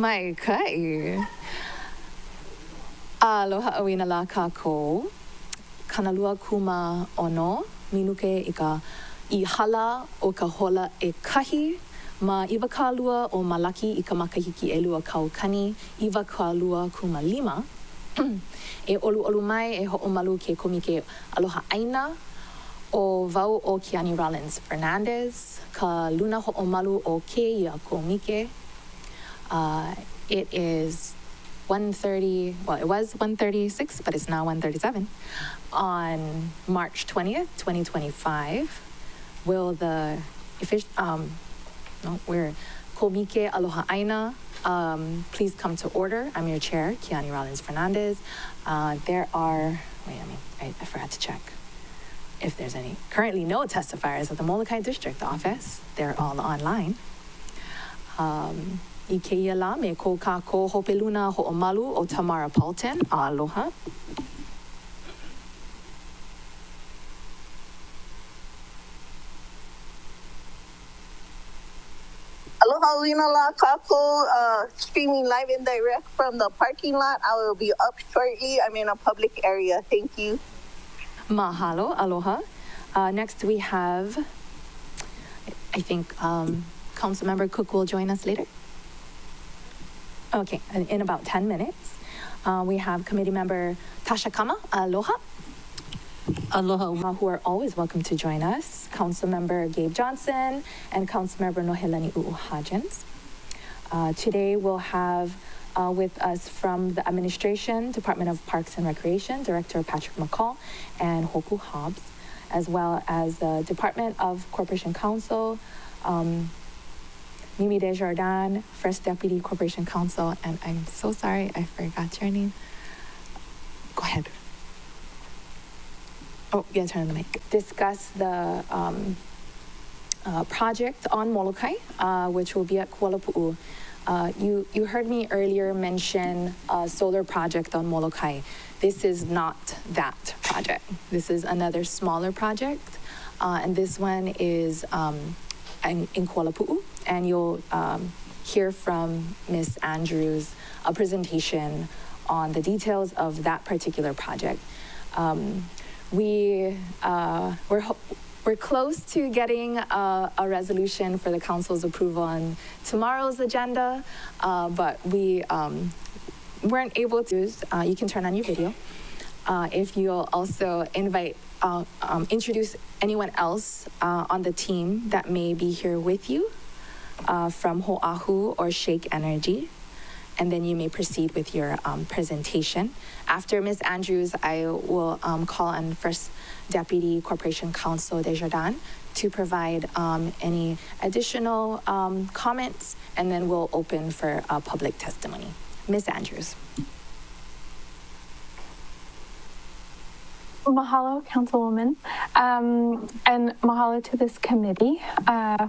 mai kai. Aloha Aina la kākou. Kanalua kuma ono. Minuke i hala o ka hola e kahi. Ma iwa ka lua o malaki I ka makahiki e lua kaukani. Iwa ka lua kuma lima. E olu mai e ho'omalu ke komike Aloha Aina. O vau o Kiani Rollins Fernandez. Ka luna ho'omalu o ke ia komike. It is 1:30, well, it was 1:36, but it's now 1:37. On March 20th, 2025, will the Komike Aloha Aina, please come to order. I'm your chair, Kiani Rollins Fernandez. There are, I forgot to check if there's any, currently no testifiers at the Molokai District Office. They're all online. I keia la me ko kākou hopeluna ho'omalu o Tamara Paulton. Aloha. Aloha Aina la kākou, streaming live and direct from the parking lot. I will be up shortly. I'm in a public area. Thank you. Mahalo, aloha. Next we have, I think Councilmember Cook will join us later. Okay, in about 10 minutes. We have committee member Tasha Kama, aloha. Aloha, who are always welcome to join us. Councilmember Gabe Johnson and Councilmember Nohelani U'uhajens. Today we'll have with us from the administration, Department of Parks and Recreation, Director Patrick McCall and Hoku Hobbs, as well as the Department of Corporation Counsel, Mimi Desjardins, First Deputy Corporation Counsel, and I'm so sorry I forgot your name. Go ahead. Oh, yeah, turn on the mic. Discuss the project on Molokai, which will be at Kuala Pu'u. You heard me earlier mention a solar project on Molokai. This is not that project. This is another smaller project, and this one is in Kuala Pu'u, and you'll hear from Ms. Andrews a presentation on the details of that particular project. We're close to getting a resolution for the council's approval on tomorrow's agenda, but we weren't able to. You can turn on your video. If you'll also introduce anyone else on the team that may be here with you from Ho'ahu or Shake Energy, and then you may proceed with your presentation. After Ms. Andrews, I will call on First Deputy Corporation Counsel Desjardins to provide any additional comments, and then we'll open for public testimony. Ms. Andrews. Mahalo, Councilwoman, and mahalo to this committee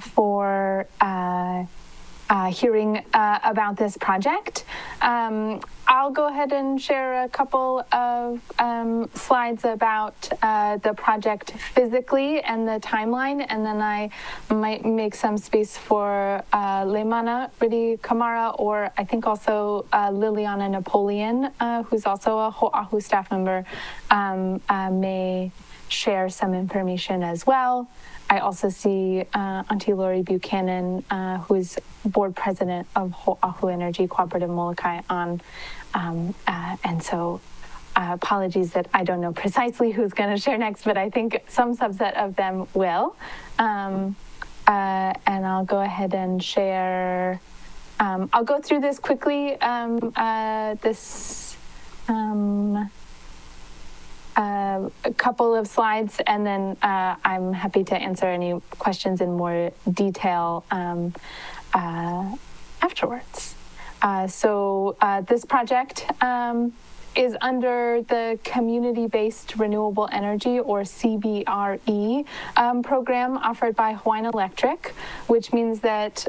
for hearing about this project. I'll go ahead and share a couple of slides about the project physically and the timeline, and then I might make some space for Leimana Ridi Kamara, or I think also Liliana Napoleon, who's also a Ho'ahu staff member, may share some information as well. I also see Auntie Lori Buchanan, who is board president of Ho'ahu Energy Cooperative Molokai on, and so apologies that I don't know precisely who's going to share next, but I think some subset of them will. And I'll go ahead and share. I'll go through this quickly. A couple of slides, and then I'm happy to answer any questions in more detail afterwards. So this project is under the Community-Based Renewable Energy, or CBRE, program offered by Hawaiian Electric, which means that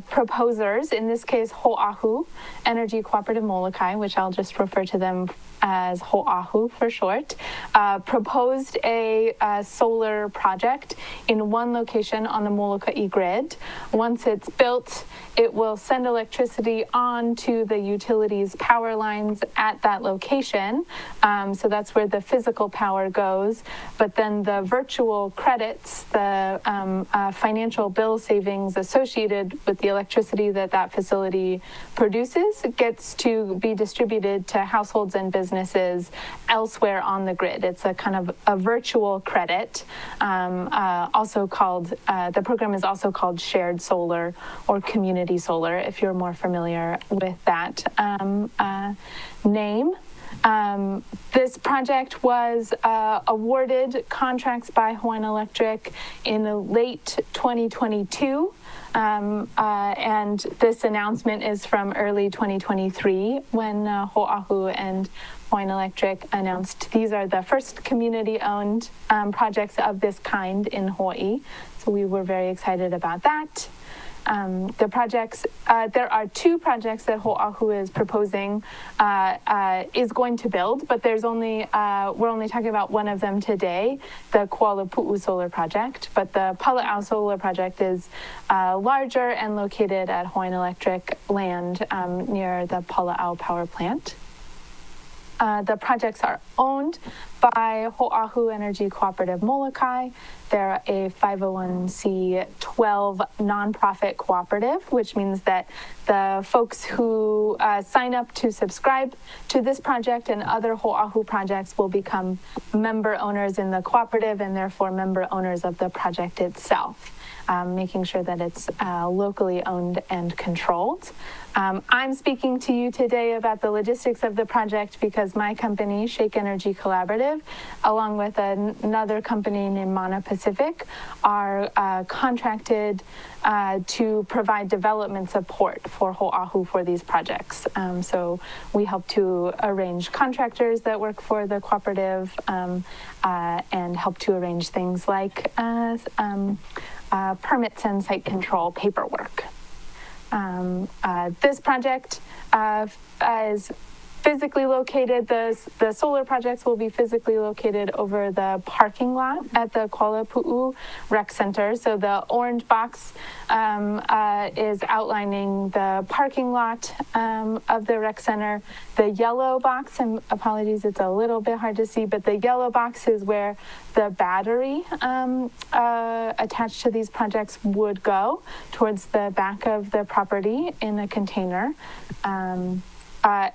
proposers, in this case Ho'ahu Energy Cooperative Molokai, which I'll just refer to them as Ho'ahu for short, proposed a solar project in one location on the Molokai grid. Once it's built, it will send electricity onto the utilities power lines at that location. So that's where the physical power goes. But then the virtual credits, the financial bill savings associated with the electricity that that facility produces, gets to be distributed to households and businesses elsewhere on the grid. It's a kind of a virtual credit, also called, the program is also called shared solar or community solar, if you're more familiar with that name. This project was awarded contracts by Hawaiian Electric in late 2022. And this announcement is from early 2023 when Ho'ahu and Hawaiian Electric announced these are the first community-owned projects of this kind in Hawaii. So we were very excited about that. The projects, there are two projects that Ho'ahu is proposing, is going to build, but there's only, we're only talking about one of them today, the Kuala Pu'u Solar Project. But the Pala'au Solar Project is larger and located at Hawaiian Electric land near the Pala'au Power Plant. The projects are owned by Ho'ahu Energy Cooperative Molokai. They're a 501c12 nonprofit cooperative, which means that the folks who sign up to subscribe to this project and other Ho'ahu projects will become member owners in the cooperative and therefore member owners of the project itself, making sure that it's locally owned and controlled. I'm speaking to you today about the logistics of the project because my company, Shake Energy Collaborative, along with another company named Mana Pacific, are contracted to provide development support for Ho'ahu for these projects. So we help to arrange contractors that work for the cooperative and help to arrange things like permits and site control paperwork. This project is physically located, the solar projects will be physically located over the parking lot at the Kuala Pu'u Rec Center. So the orange box is outlining the parking lot of the rec center. The yellow box, and apologies, it's a little bit hard to see, but the yellow box is where the battery attached to these projects would go towards the back of the property in a container.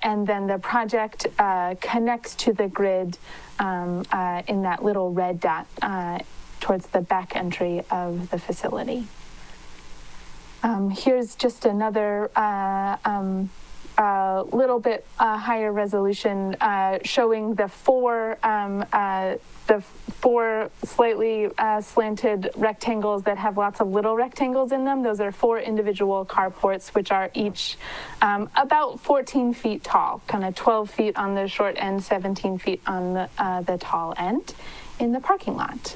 And then the project connects to the grid in that little red dot towards the back entry of the facility. Here's just another little bit higher resolution showing the four slightly slanted rectangles that have lots of little rectangles in them. Those are 4 individual carports, which are each about 14 feet tall, kind of 12 feet on the short end, 17 feet on the tall end in the parking lot.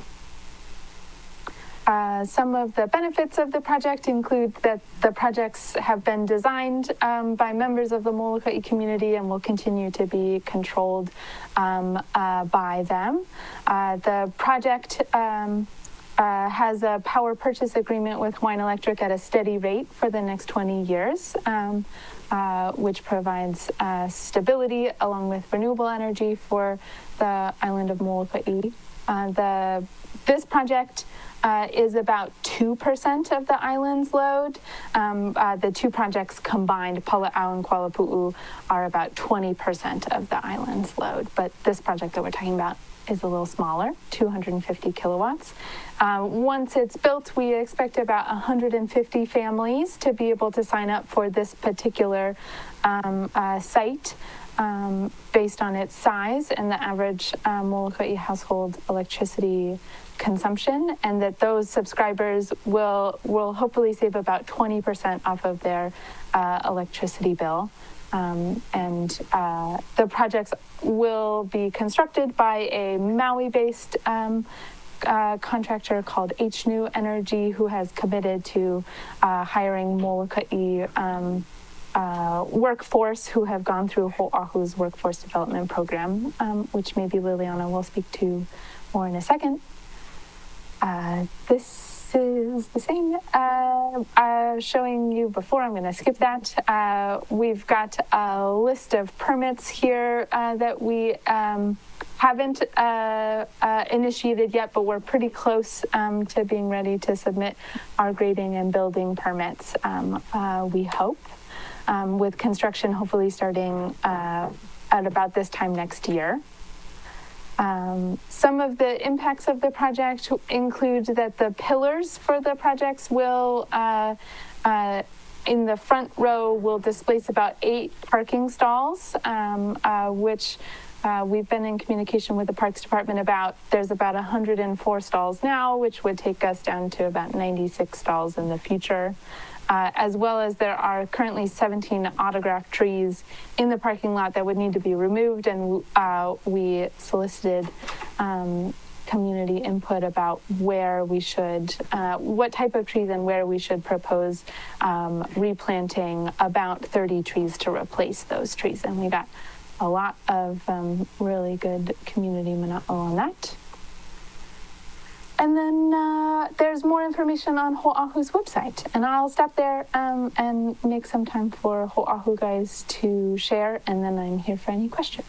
Some of the benefits of the project include that the projects have been designed by members of the Molokai community and will continue to be controlled by them. The project has a power purchase agreement with Hawaiian Electric at a steady rate for the next 20 years, which provides stability along with renewable energy for the island of Molokai. This project is about 2% of the island's load. The two projects combined, Pala'au and Kuala Pu'u, are about 20% of the island's load. But this project that we're talking about is a little smaller, 250 kilowatts. Once it's built, we expect about 150 families to be able to sign up for this particular site based on its size and the average Molokai household electricity consumption, and that those subscribers will hopefully save about 20% off of their electricity bill The projects will be constructed by a Maui-based contractor called H-New Energy, who has committed to hiring Molokai workforce who have gone through Ho'ahu's workforce development program, which maybe Liliana will speak to more in a second. This is the same showing you before. I'm going to skip that. We've got a list of permits here that we haven't initiated yet, but we're pretty close to being ready to submit our grading and building permits, we hope, with construction hopefully starting at about this time next year. Some of the impacts of the project include that the pillars for the projects will, in the front row, will displace about 8 parking stalls, which we've been in communication with the Parks Department about. There's about 104 stalls now, which would take us down to about 96 stalls in the future. As well as there are currently 17 autograph trees in the parking lot that would need to be removed, and we solicited community input about where we should, what type of trees and where we should propose replanting about 30 trees to replace those trees. And we got a lot of really good community mana'o on that. And then there's more information on Ho'ahu's website. And I'll stop there and make some time for Ho'ahu guys to share, and then I'm here for any questions.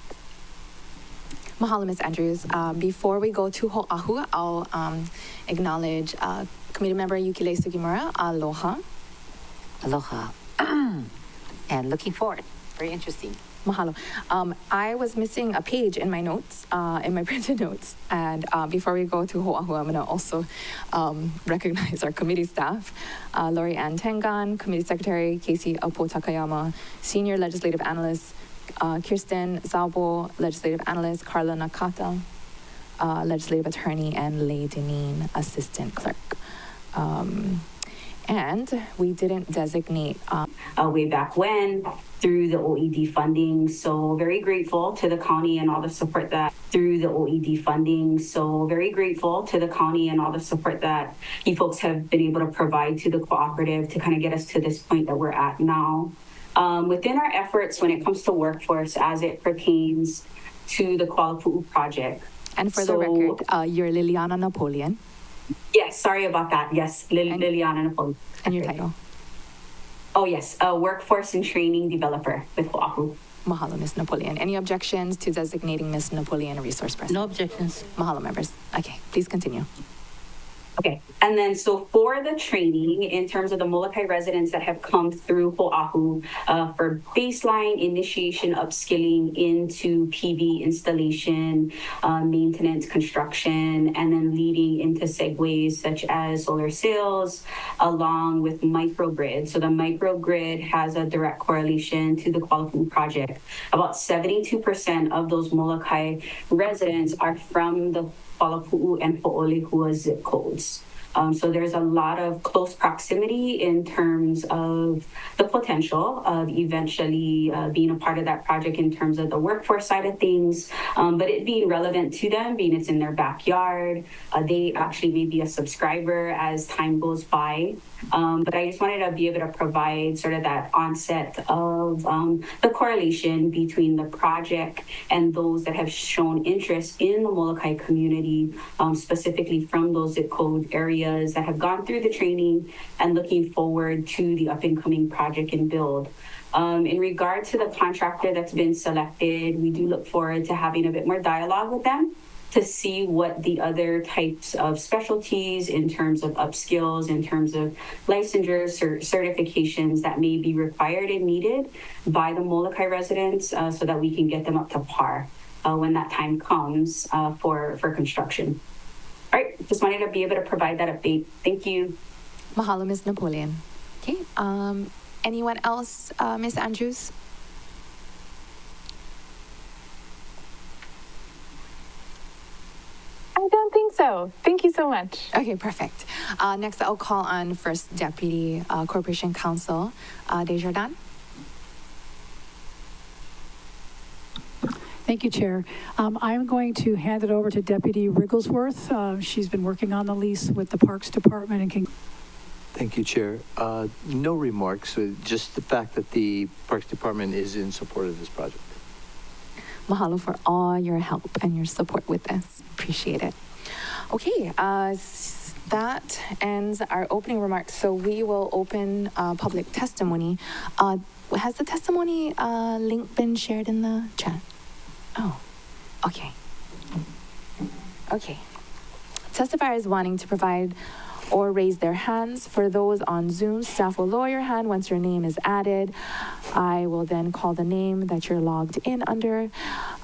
Mahalo, Ms. Andrews. Before we go to Ho'ahu, I'll acknowledge Committee Member Yukile Sugimura. Aloha. Aloha. And looking forward. Very interesting. Mahalo. I was missing a page in my notes, in my printed notes. And before we go to Ho'ahu, I'm going to also recognize our committee staff. Lori Ann Tengan, Committee Secretary Casey Apo Takayama, Senior Legislative Analyst Kirsten Zaubo, Legislative Analyst Carla Nakata, Legislative Attorney, and Lei Deneen, Assistant Clerk. And we didn't designate way back when through the OED funding. So very grateful to the county and all the support that through the OED funding. So very grateful to the county and all the support that you folks have been able to provide to the cooperative to kind of get us to this point that we're at now. Within our efforts when it comes to workforce as it pertains to the Kuala Pu'u project. And for the record, you're Liliana Napoleon. Yes, sorry about that. Yes, Liliana Napoleon. And your title? Oh, yes, Workforce and Training Developer with Oahu. Mahalo, Ms. Napoleon. Any objections to designating Ms. Napoleon a resource person? No objections. Mahalo, members. Okay, please continue. Okay, and then so for the training, in terms of the Molokai residents that have come through Oahu for baseline initiation, upskilling into PV installation, maintenance, construction, and then leading into segues such as solar sails, along with microgrid. So the microgrid has a direct correlation to the Kuala Pu'u project. About 72% of those Molokai residents are from the Kuala Pu'u and Po'olehua zip codes. So there's a lot of close proximity in terms of the potential of eventually being a part of that project in terms of the workforce side of things, but it being relevant to them, being it's in their backyard. They actually may be a subscriber as time goes by. But I just wanted to be able to provide sort of that onset of the correlation between the project and those that have shown interest in the Molokai community, specifically from those zip code areas that have gone through the training and looking forward to the up-and-coming project and build. In regard to the contractor that's been selected, we do look forward to having a bit more dialogue with them to see what the other types of specialties in terms of upskills, in terms of licensures or certifications that may be required and needed by the Molokai residents so that we can get them up to par when that time comes for construction. All right, just wanted to be able to provide that update. Thank you. Mahalo, Ms. Napoleon. Okay, anyone else, Ms. Andrews? I don't think so. Thank you so much. Okay, perfect. Next, I'll call on First Deputy Corporation Counsel Desjardins. Thank you, Chair. I'm going to hand it over to Deputy Rigglesworth. She's been working on the lease with the Parks Department and can. Thank you, Chair. No remarks, just the fact that the Parks Department is in support of this project. Mahalo for all your help and your support with this. Appreciate it. Okay, that ends our opening remarks. So we will open public testimony. Has the testimony link been shared in the chat? Oh, okay. Okay. Testifiers wanting to provide or raise their hands. For those on Zoom, staff will lower your hand once your name is added. I will then call the name that you're logged in under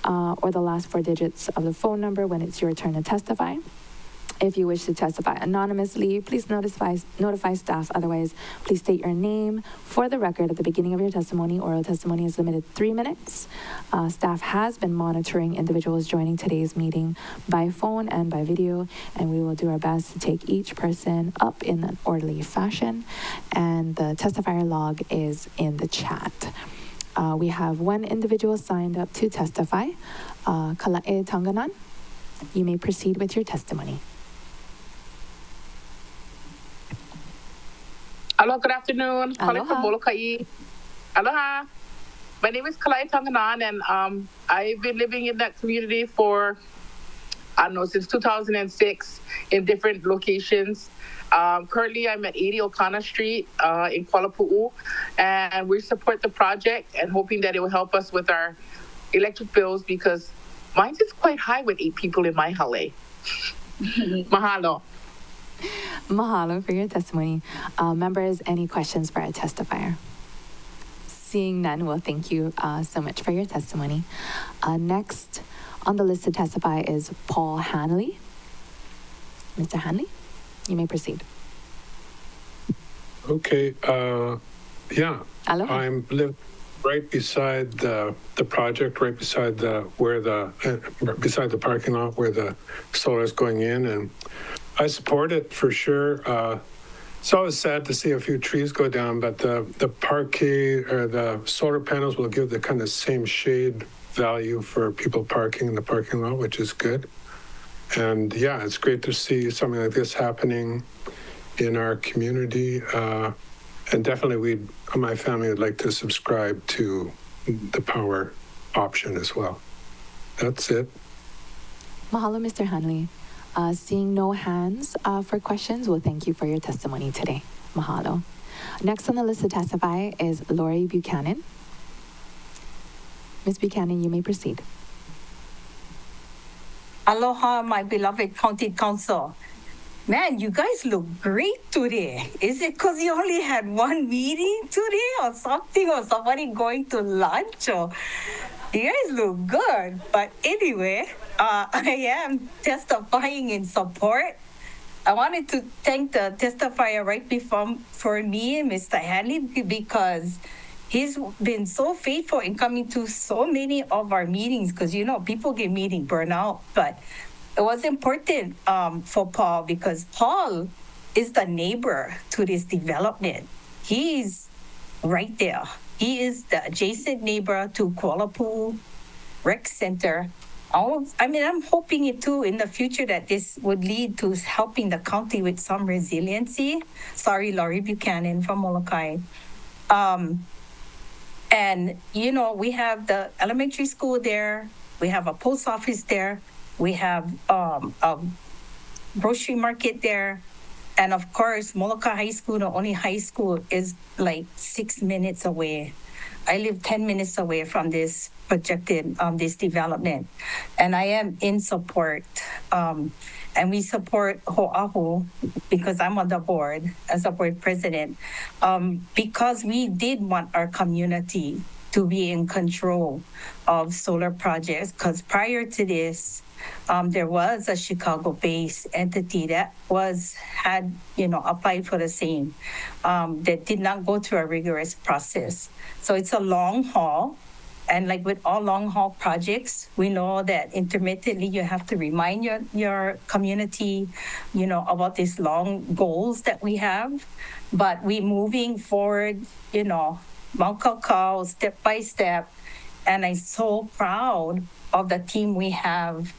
or the last 4 digits of the phone number when it's your turn to testify. If you wish to testify anonymously, please notify staff. Otherwise, please state your name for the record at the beginning of your testimony. Oral testimony is limited 3 minutes. Staff has been monitoring individuals joining today's meeting by phone and by video, and we will do our best to take each person up in an orderly fashion. And the testifier log is in the chat. We have one individual signed up to testify. Kala'e Tanganan, you may proceed with your testimony. Hello, good afternoon. Calling from Molokai. Aloha. My name is Kalai Tanganan, and I've been living in that community for, I don't know, since 2006 in different locations. Currently, I'm at 80 Okana Street in Kuala Pu'u, and we support the project and hoping that it will help us with our electric bills because mine is quite high with 8 people in my hale. Mahalo. Mahalo for your testimony. Members, any questions for our testifier? Seeing none, well, thank you so much for your testimony. Next on the list to testify is Paul Hanley. Mr. Hanley, you may proceed. Okay, yeah. Aloha. I'm live right beside the project, right beside beside the parking lot where the solar is going in, and I support it for sure. It's always sad to see a few trees go down, but the parquet or the solar panels will give the kind of same shade value for people parking in the parking lot, which is good. And yeah, it's great to see something like this happening in our community. And definitely my family would like to subscribe to the power option as well. That's it. Mahalo, Mr. Hanley. Seeing no hands for questions, well, thank you for your testimony today. Mahalo. Next on the list to testify is Lori Buchanan. Ms. Buchanan, you may proceed. Aloha, my beloved county council. Man, you guys look great today. Is it because you only had one meeting today or something, or somebody going to lunch? Or you guys look good. But anyway, I am testifying in support. I wanted to thank the testifier right before for me, Mr. Hanley, because he's been so faithful in coming to so many of our meetings because, you know, people get meeting burnout. But it was important for Paul because Paul is the neighbor to this development. He's right there. He is the adjacent neighbor to Kuala Pu'u Rec Center. I'm hoping it too in the future that this would lead to helping the county with some resiliency. Sorry, Laurie Buchanan from Molokai. And, you know, we have the elementary school there. We have a post office there. We have a grocery market there. And of course, Molokai High School, the only high school, is like 6 minutes away. I live 10 minutes away from this projected, this development. And I am in support. And we support Ho'ahu because I'm on the board as a board president, because we did want our community to be in control of solar projects. Because prior to this, there was a Chicago-based entity that had applied for the same, that did not go through a rigorous process. So it's a long haul. And like with all long haul projects, we know that intermittently you have to remind your community, about these long goals that we have. But we moving forward, Mount Kakao, step by step. And I'm so proud of the team we have.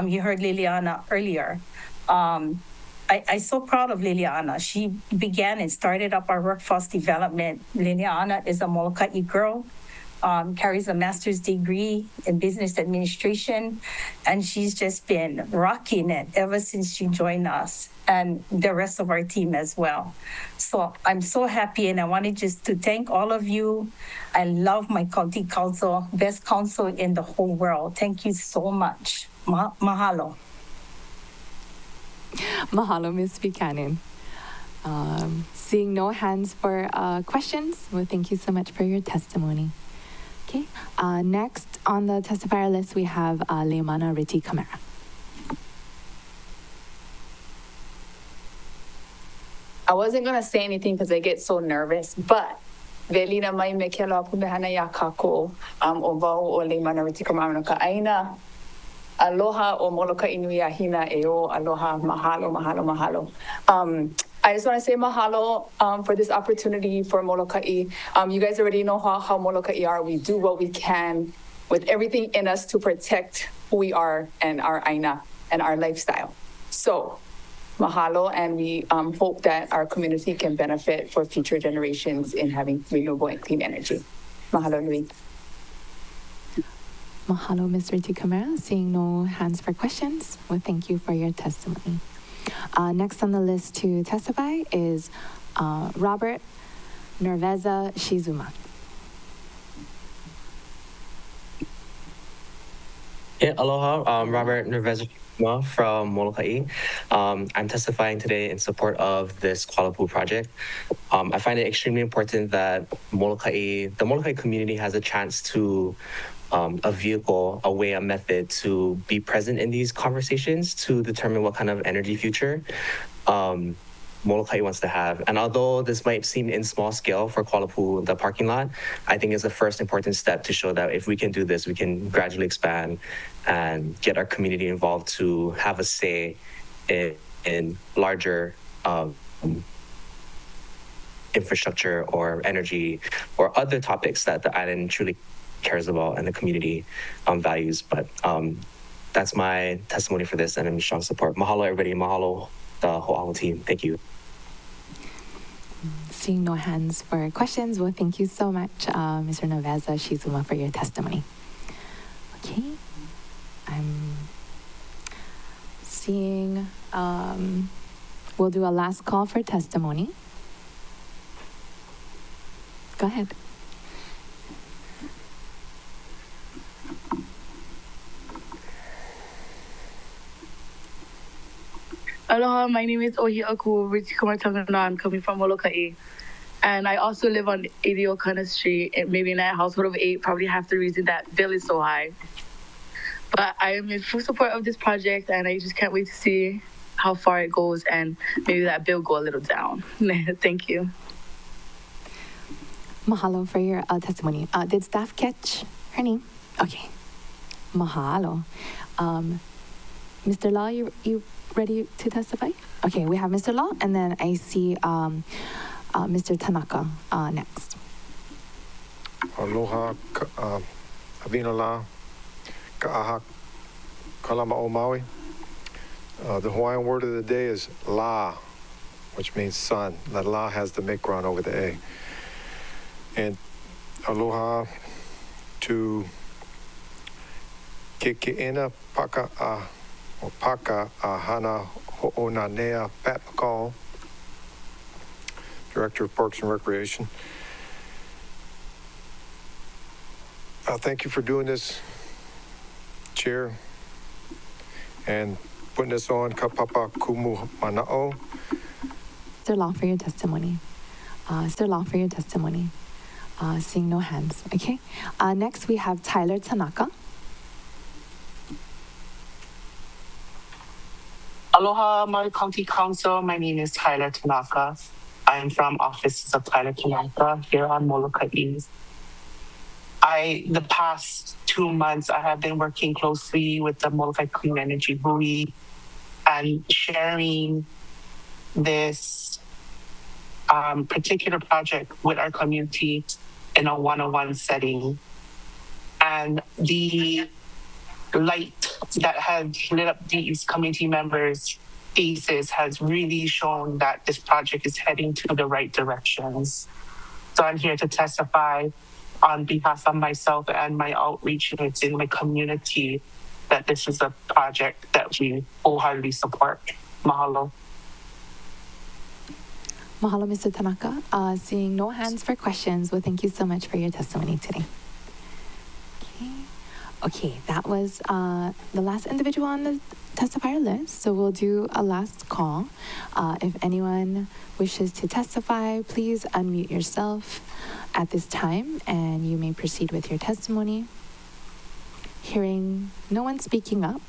You heard Liliana earlier. I'm so proud of Liliana. She began and started up our workforce development. Liliana is a Molokai girl, carries a master's degree in business administration, and she's just been rocking it ever since she joined us, and the rest of our team as well. So I'm so happy, and I wanted just to thank all of you. I love my county council, best council in the whole world. Thank you so much. Mahalo. Mahalo, Ms. Buchanan. Seeing no hands for questions, well, thank you so much for your testimony. Okay, next on the testifier list, we have Leimana Riti Kamara. I wasn't going to say anything because I get so nervous, but Velina mai me ke loa pumehana ya kako o wau o Leimana Riti Kamara no ka Aina. Aloha o Moloka Inui Ahina e o aloha, mahalo, mahalo, mahalo. I just want to say mahalo for this opportunity for Molokai. You guys already know how Molokai are. We do what we can with everything in us to protect who we are and our Aina and our lifestyle. So mahalo, and we hope that our community can benefit for future generations in having renewable and clean energy. Mahalo nui. Mahalo, Ms. Riti Kamara. Seeing no hands for questions, well, thank you for your testimony. Next on the list to testify is Robert Nerveza Shizuma. Yeah, aloha, Robert Nerveza Shizuma from Molokai. I'm testifying today in support of this Kuala Lumpur project. I find it extremely important that the Molokai community has a chance to a vehicle, a way, a method to be present in these conversations to determine what kind of energy future Molokai wants to have. And although this might seem in small scale for Kuala Lumpur, the parking lot, I think it's the first important step to show that if we can do this, we can gradually expand and get our community involved to have a say in larger infrastructure or energy or other topics that the island truly cares about and the community values. But that's my testimony for this, and I'm in strong support. Mahalo, everybody. Mahalo, the whole Aloha team. Thank you. Seeing no hands for questions, well, thank you so much, Mr. Nerveza Shizuma, for your testimony. Okay. I'm seeing, we'll do a last call for testimony. Go ahead. Aloha, my name is Ohi Aku Richikumartangana. I'm coming from Molokai. And I also live on 80 O'Connor Street, maybe in that household of 8, probably half the reason that bill is so high. But I am in full support of this project, and I just can't wait to see how far it goes and maybe that bill go a little down. Thank you. Mahalo for your testimony. Did staff catch her name? Okay. Mahalo. Mr. Law, you ready to testify? Okay, we have Mr. Law, and then I see Mr. Tanaka next. Aloha, Avina La, Ka'aha, Kalama o Maui. The Hawaiian word of the day is La, which means sun. That La has the mikron over the A. And aloha to Keke'ena Paka'a or Paka Ahana Ho'onanea Pat McCall, Director of Parks and Recreation. Thank you for doing this, Chair, and putting this on Kapapa Kumu Mana'o. Mr. Law for your testimony. Mr. Law for your testimony. Seeing no hands. Okay. Next, we have Tyler Tanaka. Aloha, Maui County Council. My name is Tyler Tanaka. I am from Offices of Tyler Tanaka here on Molokai. The past 2 months, I have been working closely with the Molokai Clean Energy Buoy and sharing this particular project with our community in a one-on-one setting. And the light that has lit up these community members' faces has really shown that this project is heading to the right directions. So I'm here to testify on behalf of myself and my outreach units in my community that this is a project that we wholeheartedly support. Mahalo. Mahalo, Mr. Tanaka. Seeing no hands for questions, well, thank you so much for your testimony today. Okay, that was the last individual on the testifier list, so we'll do a last call. If anyone wishes to testify, please unmute yourself at this time and you may proceed with your testimony. Hearing no one speaking up,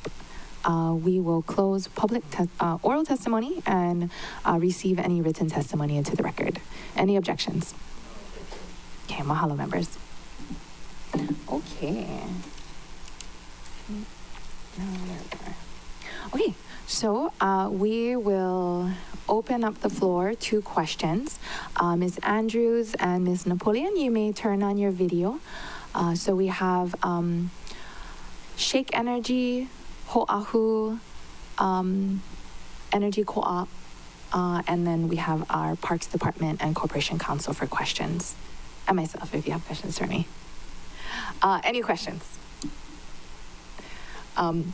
we will close public oral testimony and receive any written testimony into the record. Any objections? Okay, mahalo, members. Okay. Okay, so we will open up the floor to questions. Ms. Andrews and Ms. Napoleon, you may turn on your video. So we have Shake Energy, Ho'ahu, Energy Co-op, and then we have our Parks Department and Corporation Council for questions. And myself, if you have questions for me. Any questions?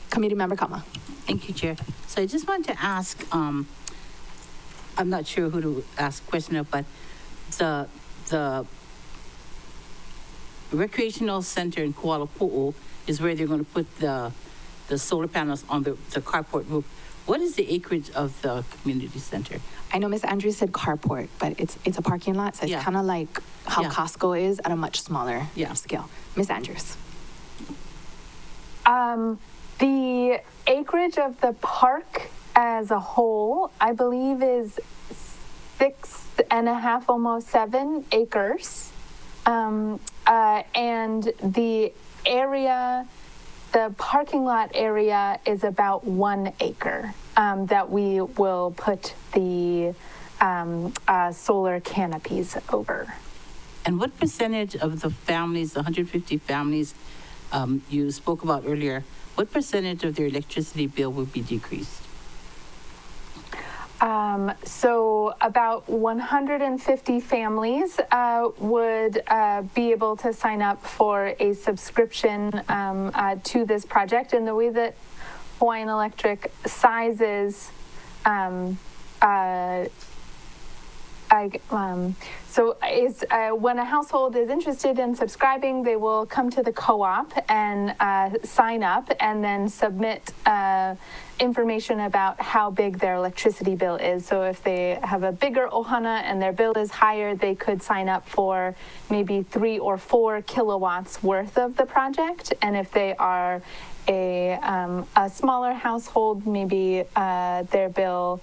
Committee Member Kama. Thank you, Chair. So I just want to ask, I'm not sure who to ask a question of, but the recreational center in Kuala Pu'u is where they're going to put the solar panels on the carport roof. What is the acreage of the community center? I know Ms. Andrews said carport, but it's a parking lot, so it's kind of like how Costco is at a much smaller scale. Ms. Andrews. The acreage of the park as a whole, I believe, is 6.5, almost 7 acres. And the area, the parking lot area is about 1 acre that we will put the solar canopies over. And what percentage of the families, the 150 families you spoke about earlier, what percentage of their electricity bill would be decreased? So about 150 families would be able to sign up for a subscription to this project. And the way that Hawaiian Electric sizes when a household is interested in subscribing, they will come to the co-op and sign up and then submit information about how big their electricity bill is. So if they have a bigger ohana and their bill is higher, they could sign up for maybe 3 or 4 kilowatts worth of the project. And if they are a smaller household, maybe their bill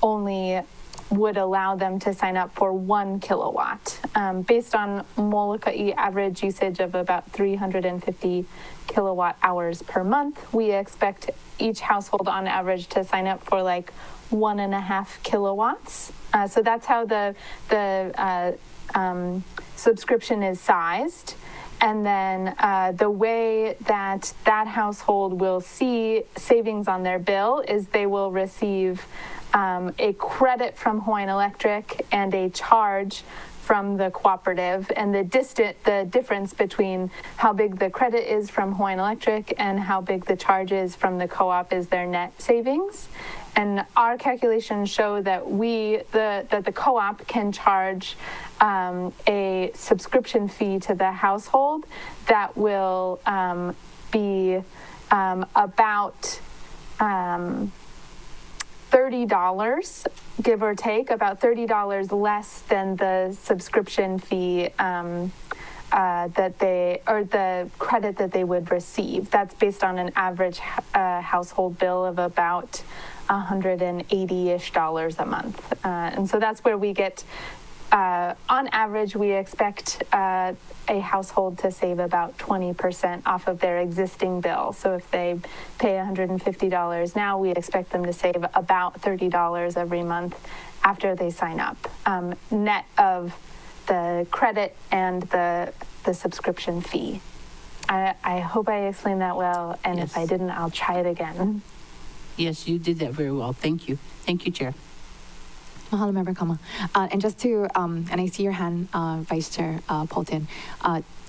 only would allow them to sign up for 1 kilowatt. Based on Moloka'i average usage of about 350 kilowatt hours per month, we expect each household on average to sign up for like 1.5 kilowatts. So that's how the subscription is sized. And then the way that that household will see savings on their bill is they will receive a credit from Hawaiian Electric and a charge from the cooperative, and the difference between how big the credit is from Hawaiian Electric and how big the charge is from the co-op is their net savings. And our calculations show that that the co-op can charge a subscription fee to the household that will be about $30, give or take, about $30 less than the subscription fee the credit that they would receive. That's based on an average household bill of about $180-ish a month. And so that's where we get, on average, we expect a household to save about 20% off of their existing bill. So if they pay $150 now, we expect them to save about $30 every month after they sign up, net of the credit and the subscription fee. I hope I explained that well, and if I didn't, I'll try it again. Yes, you did that very well. Thank you. Thank you, Chair. Mahalo, Member Kama. And just to, and I see your hand, Vice Chair Polton,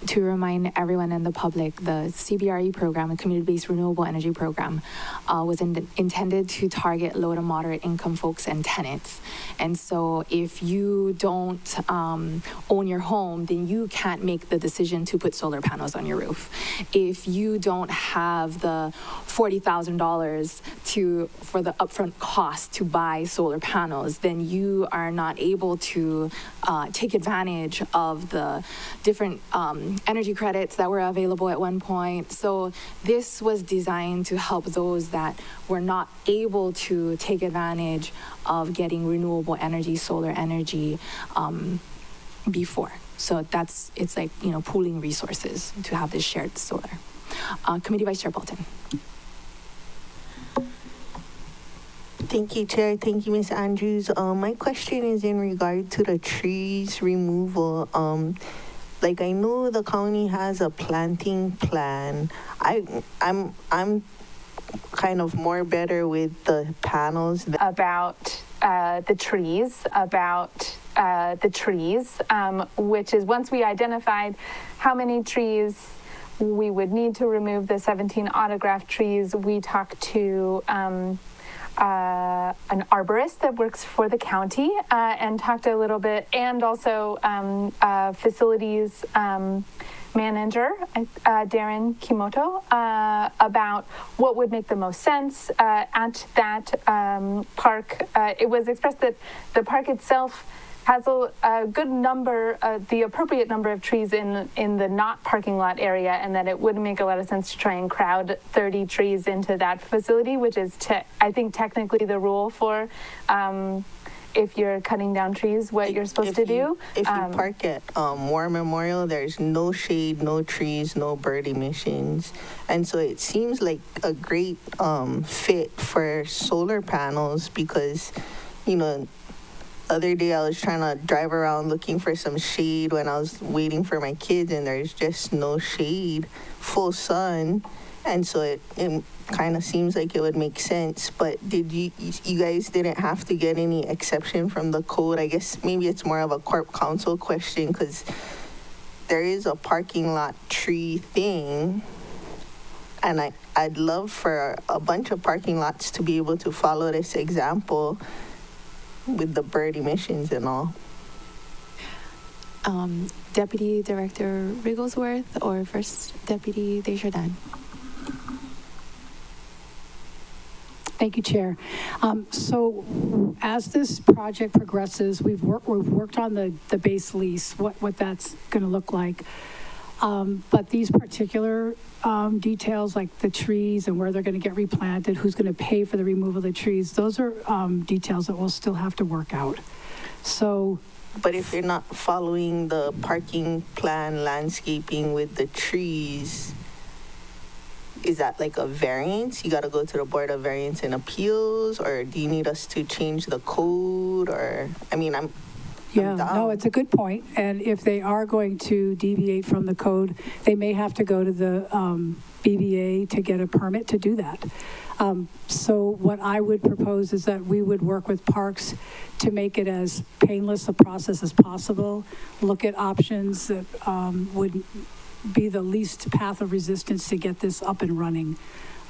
to remind everyone in the public, the CBRE program, the Community-Based Renewable Energy Program, was intended to target low to moderate income folks and tenants. And so if you don't own your home, then you can't make the decision to put solar panels on your roof. If you don't have the $40,000 for the upfront cost to buy solar panels, then you are not able to take advantage of the different energy credits that were available at one point. So this was designed to help those that were not able to take advantage of getting renewable energy, solar energy before. So it's like, pooling resources to have this shared solar. Committee Vice Chair Bolton. Thank you, Chair. Thank you, Ms. Andrews. My question is in regard to the trees removal. Like, I know the county has a planting plan. I'm kind of more better with the panels. About the trees, which is once we identified how many trees we would need to remove the 17 autograph trees, we talked to an arborist that works for the county and talked a little bit, and also facilities manager, Darren Kimoto, about what would make the most sense at that park. It was expressed that the park itself has a good number, the appropriate number of trees in the not parking lot area, and that it wouldn't make a lot of sense to try and crowd 30 trees into that facility, which is, I think, technically the rule for if you're cutting down trees, what you're supposed to do. If you park at War Memorial, there's no shade, no trees, no bird emissions. And so it seems like a great fit for solar panels because, other day I was trying to drive around looking for some shade when I was waiting for my kids, and there's just no shade, full sun. And so it kind of seems like it would make sense. But did you guys didn't have to get any exception from the code? I guess maybe it's more of a Corp Council question, because there is a parking lot tree thing. And I'd love for a bunch of parking lots to be able to follow this example with the bird emissions and all. Deputy Director Rigglesworth or First Deputy Desjardins? Thank you, Chair. So as this project progresses, we've worked on the base lease, what that's going to look like. But these particular details, like the trees and where they're going to get replanted, who's going to pay for the removal of the trees, those are details that we'll still have to work out. So, but if you're not following the parking plan landscaping with the trees, is that like a variance? You got to go to the Board of Variance and Appeals, or do you need us to change the code? Or, no, it's a good point. And if they are going to deviate from the code, they may have to go to the BVA to get a permit to do that. So what I would propose is that we would work with Parks to make it as painless a process as possible, look at options that would be the least path of resistance to get this up and running.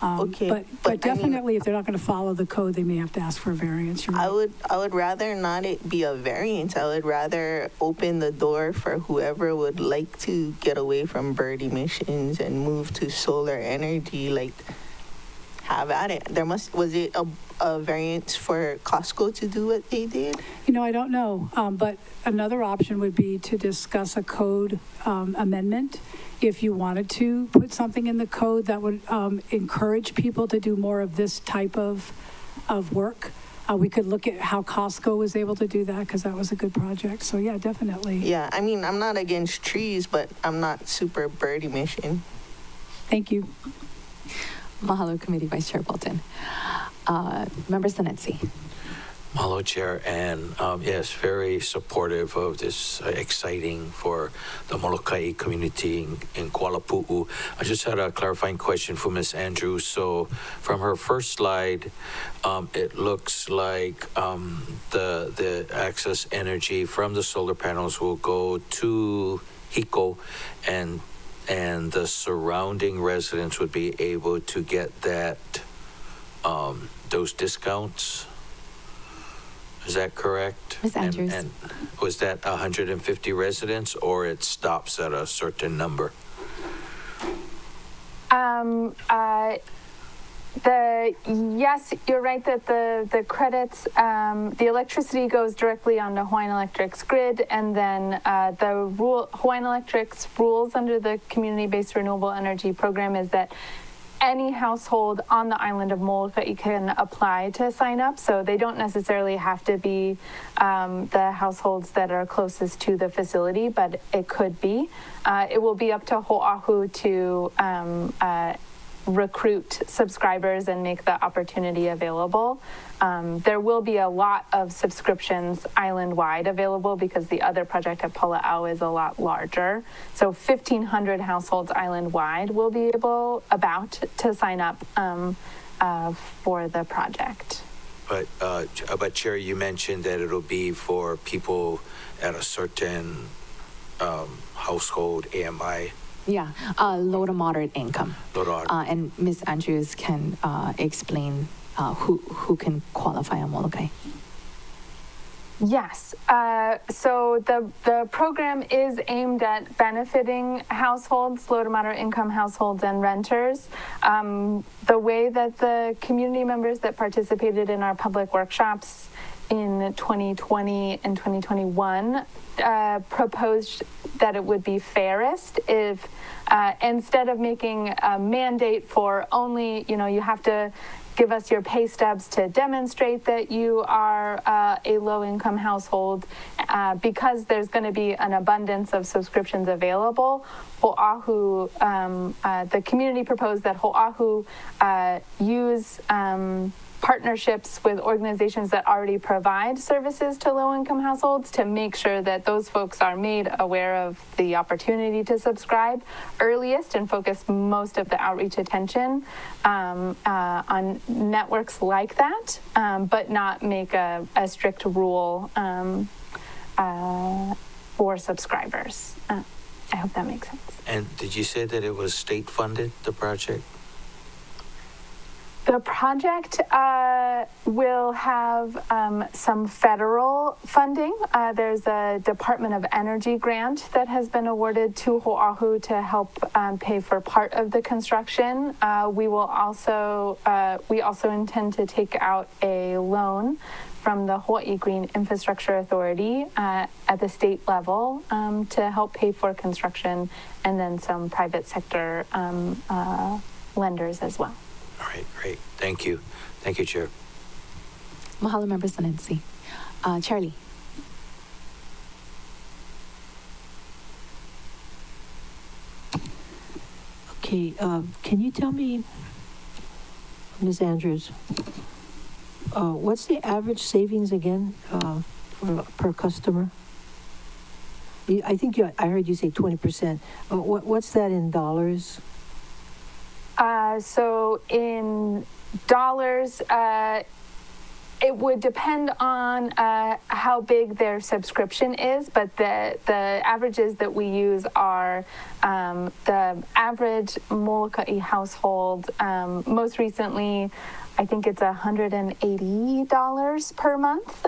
Okay, but definitely, if they're not going to follow the code, they may have to ask for a variance. I would rather not it be a variance. I would rather open the door for whoever would like to get away from bird emissions and move to solar energy. Like, have at it. Was it a variance for Costco to do what they did? I don't know. But another option would be to discuss a code amendment. If you wanted to put something in the code that would encourage people to do more of this type of work, we could look at how Costco was able to do that, because that was a good project. So yeah, definitely. Yeah, I'm not against trees, but I'm not super bird emission. Thank you. Mahalo, Committee Vice Chair Bolton. Member Sinetsi. Mahalo, Chair, and yes, very supportive of this exciting for the Molokai community in Kuala Pu'u. I just had a clarifying question for Ms. Andrews. So from her first slide, it looks like the excess energy from the solar panels will go to HICO, and the surrounding residents would be able to get that those discounts. Is that correct? Ms. Andrews. And was that 150 residents, or it stops at a certain number? Yes, you're right that the credits, the electricity goes directly onto Hawaiian Electric's grid, and then Hawaiian Electric's rules under the Community-Based Renewable Energy Program is that any household on the island of Molokai can apply to sign up, so they don't necessarily have to be the households that are closest to the facility, but it could be. It will be up to Ho'ahu to recruit subscribers and make the opportunity available. There will be a lot of subscriptions island-wide available because the other project at Pala'au is a lot larger. So 1,500 households island-wide will be about to sign up for the project. But Chair, you mentioned that it'll be for people at a certain household AMI. Yeah, low to moderate income. Low to moderate. And Ms. Andrews can explain who can qualify on Molokai. Yes. So the program is aimed at benefiting households, low to moderate income households and renters. The way that the community members that participated in our public workshops in 2020 and 2021 proposed that it would be fairest if instead of making a mandate for only, you have to give us your pay stubs to demonstrate that you are a low-income household, because there's going to be an abundance of subscriptions available. Ho'ahu, the community proposed that Ho'ahu use partnerships with organizations that already provide services to low-income households to make sure that those folks are made aware of the opportunity to subscribe earliest and focus most of the outreach attention on networks like that, but not make a strict rule for subscribers. I hope that makes sense. And did you say that it was state funded, the project? The project will have some federal funding. There's a Department of Energy grant that has been awarded to Ho'ahu to help pay for part of the construction. We also intend to take out a loan from the Hawaii Green Infrastructure Authority at the state level to help pay for construction, and then some private sector lenders as well. All right, great. Thank you. Thank you, Chair. Mahalo, Member Sanensi. Charlie. Okay, can you tell me, Ms. Andrews, what's the average savings again per customer? I think I heard you say 20%. What's that in dollars? So in dollars, it would depend on how big their subscription is, but the averages that we use are the average Molokai household. Most recently, I think it's $180 per month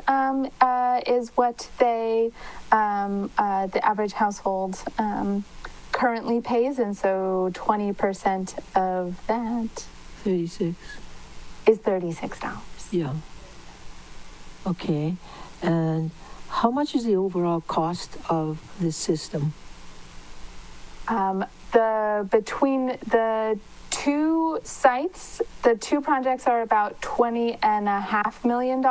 is what the average household currently pays, and so 20% of that 36 is $36. Yeah. Okay. And how much is the overall cost of this system? Between the two sites, the two projects are about $20.5 million,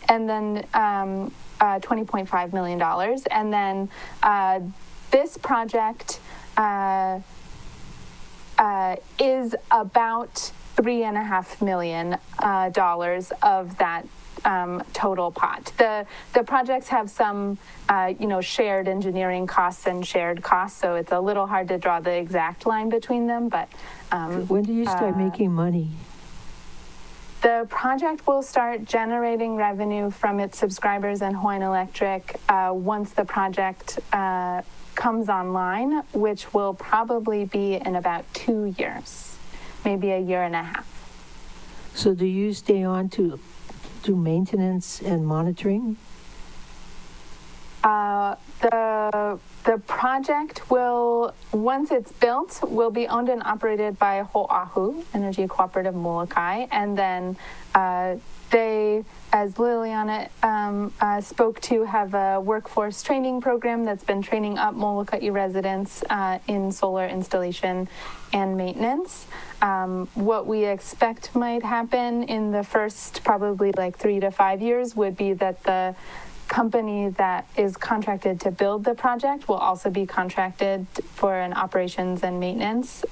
and then $20.5 million, and then this project is about $3.5 million of that total pot. The projects have some, shared engineering costs and shared costs, so it's a little hard to draw the exact line between them, but. When do you start making money? The project will start generating revenue from its subscribers and Hawaiian Electric once the project comes online, which will probably be in about 2 years, maybe a year and a half. So do you stay on to do maintenance and monitoring? The project will, once it's built, will be owned and operated by Ho'ahu, Energy Cooperative Molokai, and then they, as Liliana spoke to, have a workforce training program that's been training up Molokai residents in solar installation and maintenance. What we expect might happen in the first probably like 3 to 5 years would be that the company that is contracted to build the project will also be contracted for an operations and maintenance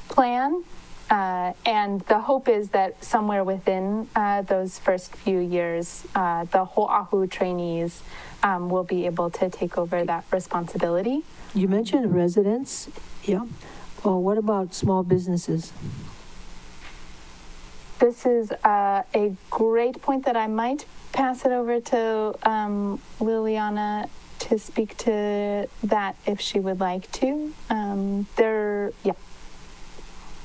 plan. And the hope is that somewhere within those first few years, the Ho'ahu trainees will be able to take over that responsibility. You mentioned residents, yeah. Well, what about small businesses? This is a great point that I might pass it over to Liliana to speak to that if she would like to.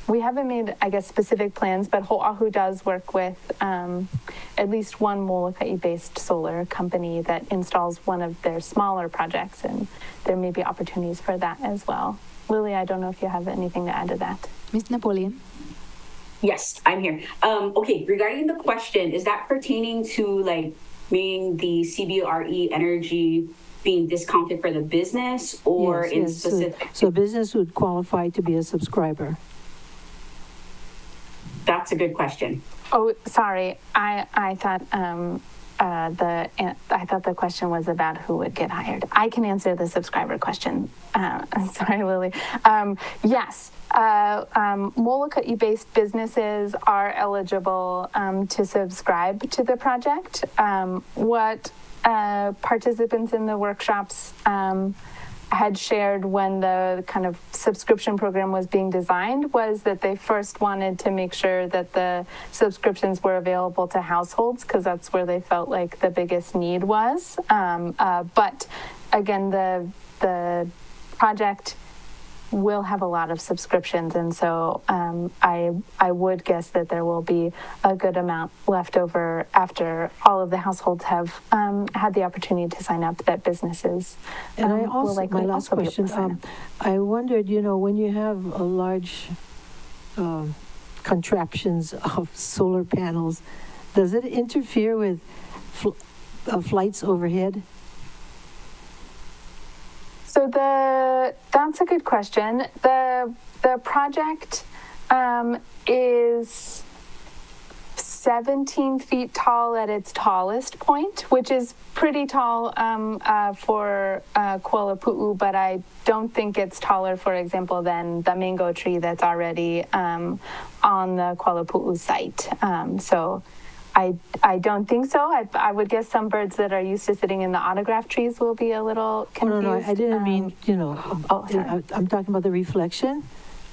We haven't made, I guess, specific plans, but Ho'ahu does work with at least one Molokai-based solar company that installs one of their smaller projects, and there may be opportunities for that as well. Lily, I don't know if you have anything to add to that. Ms. Napoleon? Yes, I'm here. Okay, regarding the question, is that pertaining to like meaning the CBRE energy being discounted for the business or Yes, in yes. specific? So business would qualify to be a subscriber. That's a good question. Oh, sorry. I thought I thought the question was about who would get hired. I can answer the subscriber question. Sorry, Lily. Yes, Molokai-based businesses are eligible to subscribe to the project. What participants in the workshops had shared when the kind of subscription program was being designed was that they first wanted to make sure that the subscriptions were available to households because that's where they felt like the biggest need was. But again, the project will have a lot of subscriptions, and so I would guess that there will be a good amount left over after all of the households have had the opportunity to sign up, that businesses and I also, will likely my last also be able to question, sign up. I wondered, when you have a large contraptions of solar panels, does it interfere with flights overhead? So that's a good question. The project is 17 feet tall at its tallest point, which is pretty tall for Kuala Pu'u, but I don't think it's taller, for example, than the mango tree that's already on the Kuala Pu'u site. So I don't think so. I would guess some birds that are used to sitting in the autograph trees will be a little confused. No, I didn't mean, sorry. I'm talking about the reflection,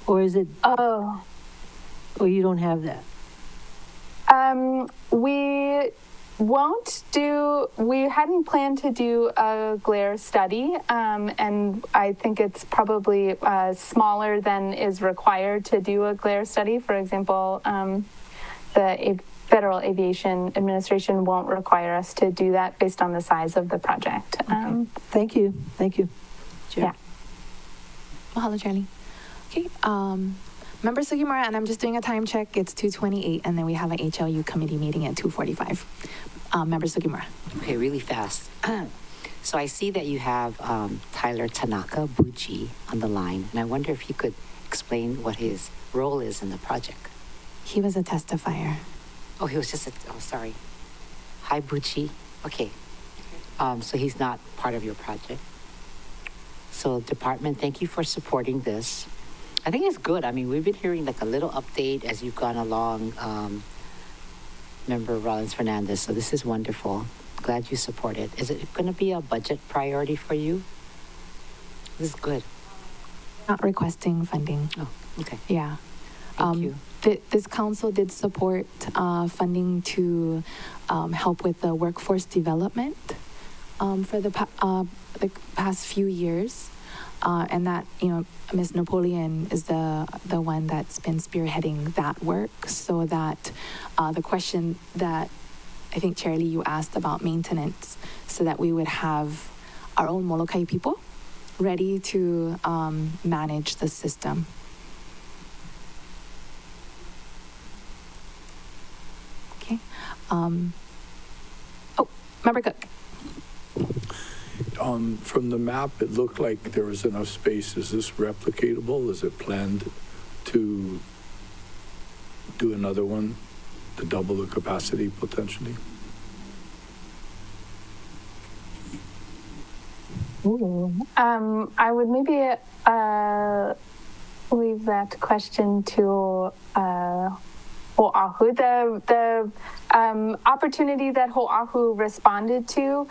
or is it? Oh. Or you don't have that? We hadn't planned to do a glare study, and I think it's probably smaller than is required to do a glare study. For example, the Federal Aviation Administration won't require us to do that based on the size of the project. Okay. Thank you. Yeah. Mahalo, Charlie. Okay. Member Sugimura, and I'm just doing a time check. It's 2:28, and then we have an HLU committee meeting at 2:45. Member Sugimura. Okay, really fast. So I see that you have Tyler Tanaka Buji on the line, and I wonder if you could explain what his role is in the project. He was a testifier. Oh, he was just sorry. Hi, Buchi. Okay. So he's not part of your project. So department, thank you for supporting this. I think it's good. I mean, we've been hearing like a little update as you've gone along Member Rollins Fernandez. So this is wonderful. Glad you support it. Is it going to be a budget priority for you? This is good. Not requesting funding. Oh, okay. Yeah. Thank you. This council did support funding to help with the workforce development for the past few years. And that, Ms. Napoleon is the one that's been spearheading that work, so that the question that I think, Chair Lee, you asked about maintenance, so that we would have our own Molokai people ready to manage the system. Okay. Member Cook. From the map, it looked like there was enough space. Is this replicatable? Is it planned to do another one to double the capacity potentially? I would maybe leave that question to Oahu. The opportunity that Oahu responded to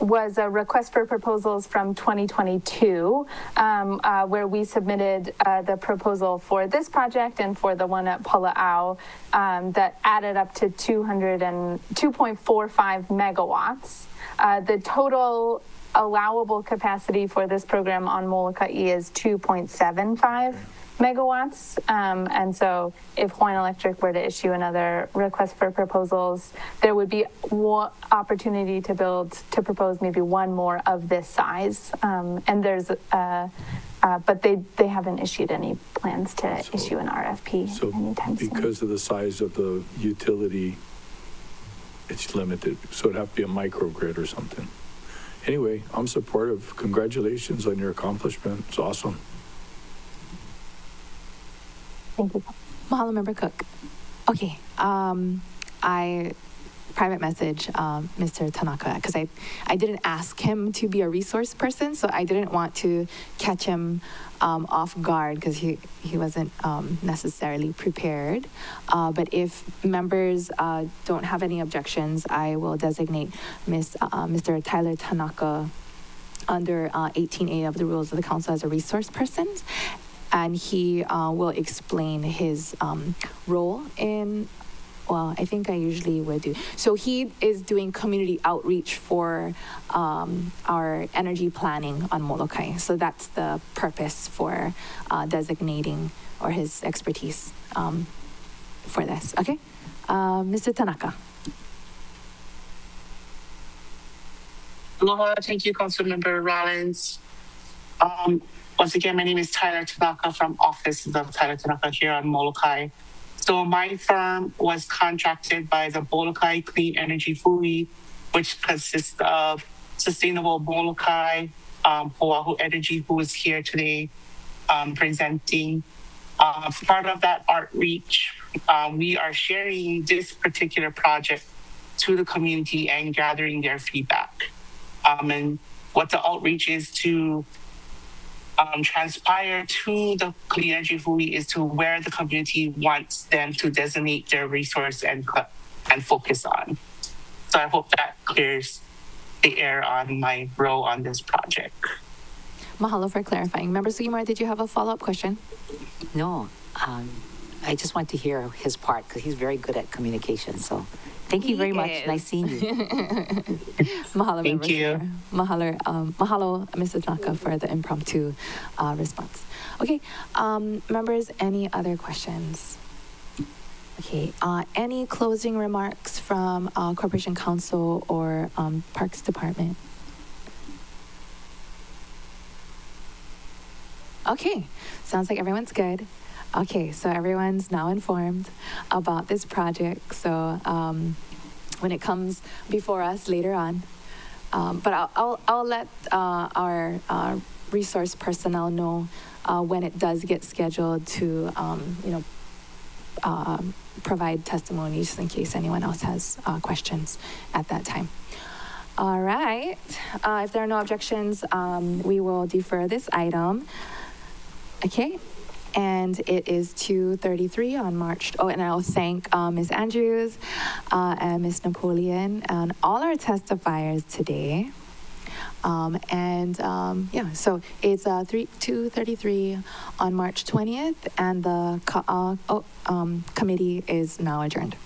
was a request for proposals from 2022, where we submitted the proposal for this project and for the one at Pala'au that added up to 2.45 megawatts. The total allowable capacity for this program on Molokai is 2.75 megawatts. And so if Hawaiian Electric were to issue another request for proposals, there would be one opportunity to propose maybe one more of this size. And there's, but they haven't issued any plans to issue an RFP anytime soon. Because of the size of the utility, it's limited. So it'd have to be a microgrid or something. Anyway, I'm supportive. Congratulations on your accomplishment. It's awesome. Thank you. Mahalo, Member Cook. Okay, I private message Mr. Tanaka, because I didn't ask him to be a resource person, so I didn't want to catch him off guard, because he wasn't necessarily prepared. But if members don't have any objections, I will designate Mr. Tyler Tanaka under 18A of the Rules of the Council as a resource person. And he will explain his role in, well, I think I usually would do. So he is doing community outreach for our energy planning on Molokai. So that's the purpose for designating, or his expertise for this. Okay, Mr. Tanaka. Aloha, thank you, Councilmember Rollins. Once again, my name is Tyler Tanaka from Office of Tyler Tanaka here on Molokai. So my firm was contracted by the Molokai Clean Energy Hui, which consists of Sustainable Molokai, Oahu Energy, who is here today presenting. Part of that outreach, we are sharing this particular project to the community and gathering their feedback. And what the outreach is to transpire to the Clean Energy Hui is to where the community wants them to designate their resource and focus on. So I hope that clears the air on my role on this project. Mahalo for clarifying. Member Sugimura, did you have a follow-up question? No, I just want to hear his part, because he's very good at communication. So thank you very much. Nice seeing you. Mahalo, thank you. Mahalo, Mr. Tanaka, for the impromptu response. Okay, members, any other questions? Okay, any closing remarks from Corporation Council or Parks Department? Okay, sounds like everyone's good. Okay, so everyone's now informed about this project. So when it comes before us later on, but I'll let our resource personnel know when it does get scheduled to provide testimony, just in case anyone else has questions at that time. All right. If there are no objections, we will defer this item. Okay. and it is 2:33 on March. Oh, and I'll thank Ms. Andrews and Ms. Napoleon and all our testifiers today. Yeah, so it's 2:33 on March 20th, and the committee is now adjourned.